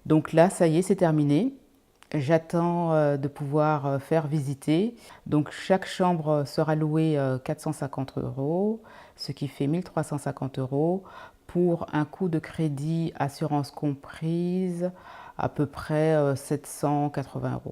Donc là, ça y est, c'est terminé. J'attends de pouvoir faire visiter. Donc chaque chambre sera louée 450 €, ce qui fait 1350 € pour un coût de crédit, assurance comprise, à peu près 780 €.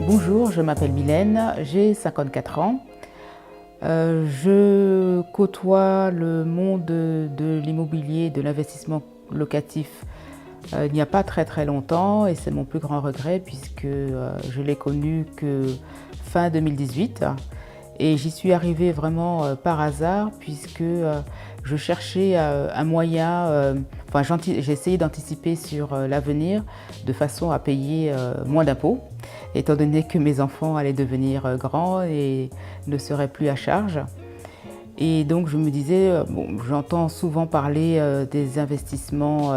Bonjour, je m'appelle Mylène, j'ai 54 ans. Je côtoie le monde de l'immobilier, de l'investissement locatif il n'y a pas très longtemps et c'est mon plus grand regret puisque je l'ai connu que fin 2018 et j'y suis arrivée vraiment par hasard puisque je cherchais un moyen, j'ai essayé d'anticiper sur l'avenir de façon à payer moins d'impôts étant donné que mes enfants allaient devenir grands et ne seraient plus à charge. Et donc je me disais, bon, j'entends souvent parler des investissements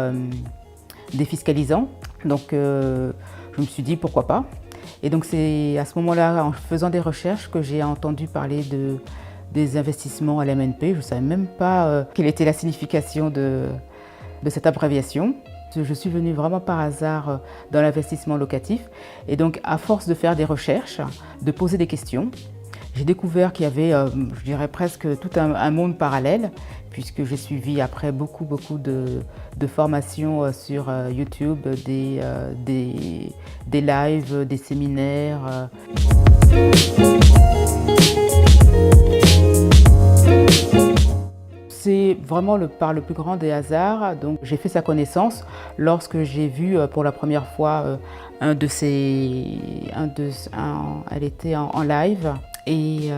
défiscalisants, donc je me suis dit pourquoi pas. Et donc c'est à ce moment-là, en faisant des recherches, que j'ai entendu parler des investissements à l'MNP. Je ne savais même pas quelle était la signification de cette abréviation. Je suis venue vraiment par hasard dans l'investissement locatif et donc à force de faire des recherches, de poser des questions, j'ai découvert qu'il y avait, je dirais presque tout un monde parallèle puisque j'ai suivi après beaucoup de formations sur YouTube, des lives, des séminaires. C'est vraiment par le plus grand des hasards. Donc j'ai fait sa connaissance lorsque j'ai vu pour la première fois elle était en live et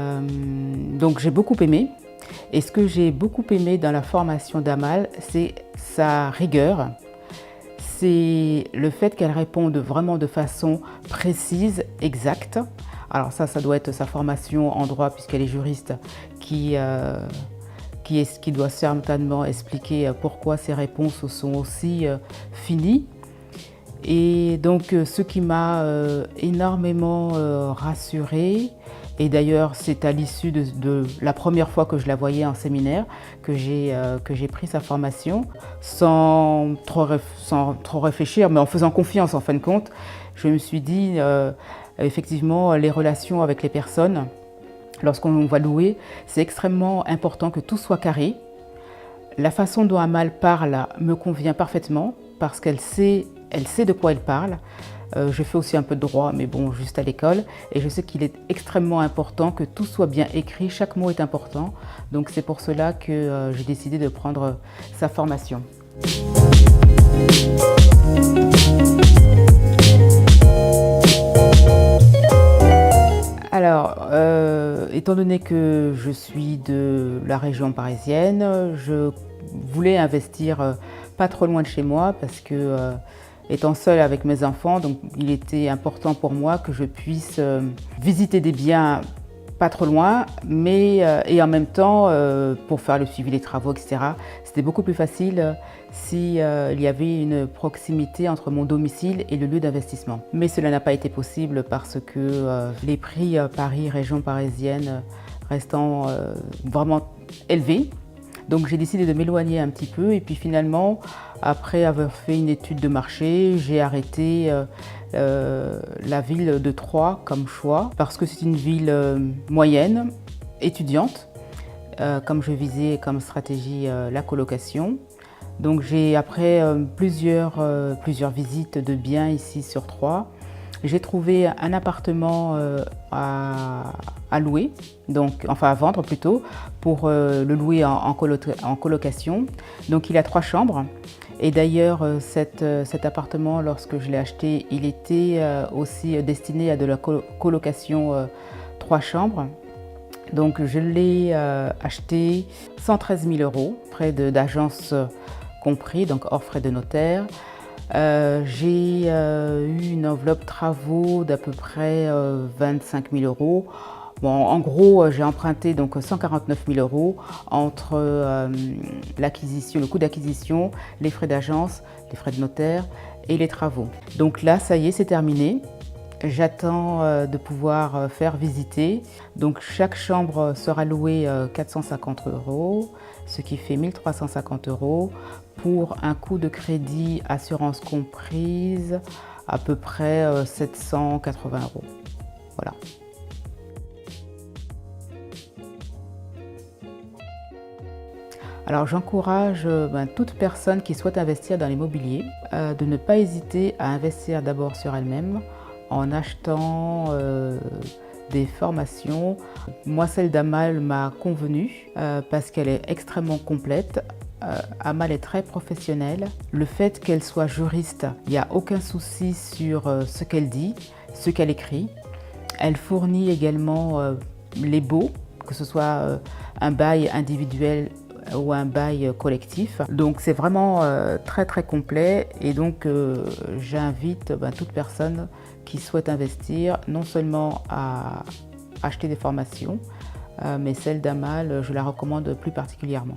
donc j'ai beaucoup aimé. Et ce que j'ai beaucoup aimé dans la formation d'Amal, c'est sa rigueur. C'est le fait qu'elle réponde vraiment de façon précise, exacte. Alors ça doit être sa formation en droit puisqu'elle est juriste qui doit certainement expliquer pourquoi ces réponses sont aussi finies. Et donc ce qui m'a énormément rassurée, et d'ailleurs c'est à l'issue de la première fois que je la voyais en séminaire que j'ai pris sa formation, sans trop réfléchir, mais en faisant confiance en fin de compte, je me suis dit effectivement les relations avec les personnes, lorsqu'on va louer, c'est extrêmement important que tout soit carré. La façon dont Amal parle me convient parfaitement parce qu'elle sait de quoi elle parle. Je fais aussi un peu de droit, mais bon, juste à l'école. Et je sais qu'il est extrêmement important que tout soit bien écrit, chaque mot est important. Donc c'est pour cela que j'ai décidé de prendre sa formation. Alors, étant donné que je suis de la région parisienne, je voulais investir pas trop loin de chez moi parce que étant seule avec mes enfants, donc il était important pour moi que je puisse visiter des biens pas trop loin, mais et en même temps pour faire le suivi des travaux, etc. C'était beaucoup plus facile si il y avait une proximité entre mon domicile et le lieu d'investissement. Mais cela n'a pas été possible parce que les prix Paris, région parisienne, restant vraiment élevés. Donc j'ai décidé de m'éloigner un petit peu et puis finalement, après avoir fait une étude de marché, j'ai arrêté la ville de Troyes comme choix parce que c'est une ville moyenne, étudiante, comme je visais comme stratégie la colocation. Donc j'ai après plusieurs visites de biens ici sur Troyes, j'ai trouvé un appartement à louer, donc, enfin à vendre plutôt, pour le louer en colocation. Donc il a 3 chambres. Et d'ailleurs, cet appartement, lorsque je l'ai acheté, il était aussi destiné à de la colocation 3 chambres. Donc je l'ai acheté 113 000 € auprès d'agences compris, donc hors frais de notaire. J'ai eu une enveloppe travaux d'à peu près 25 000 euros. Bon, en gros, j'ai emprunté donc 149 000 euros entre l'acquisition, le coût d'acquisition, les frais d'agence, les frais de notaire et les travaux. Donc là, ça y est, c'est terminé. J'attends de pouvoir faire visiter. Donc chaque chambre sera louée 450 euros, ce qui fait 1 350 euros pour un coût de crédit, assurance comprise, à peu près 780 euros. Voilà. Alors j'encourage toute personne qui souhaite investir dans l'immobilier de ne pas hésiter à investir d'abord sur elle-même en achetant des formations. Moi, celle d'Amal m'a convenu parce qu'elle est extrêmement complète. Amal est très professionnelle. Le fait qu'elle soit juriste, il n'y a aucun souci sur ce qu'elle dit, ce qu'elle écrit. Elle fournit également les baux, que ce soit un bail individuel ou un bail collectif. Donc c'est vraiment très très complet et donc j'invite toute personne qui souhaite investir non seulement à acheter des formations, mais celle d'Amal, je la recommande plus particulièrement.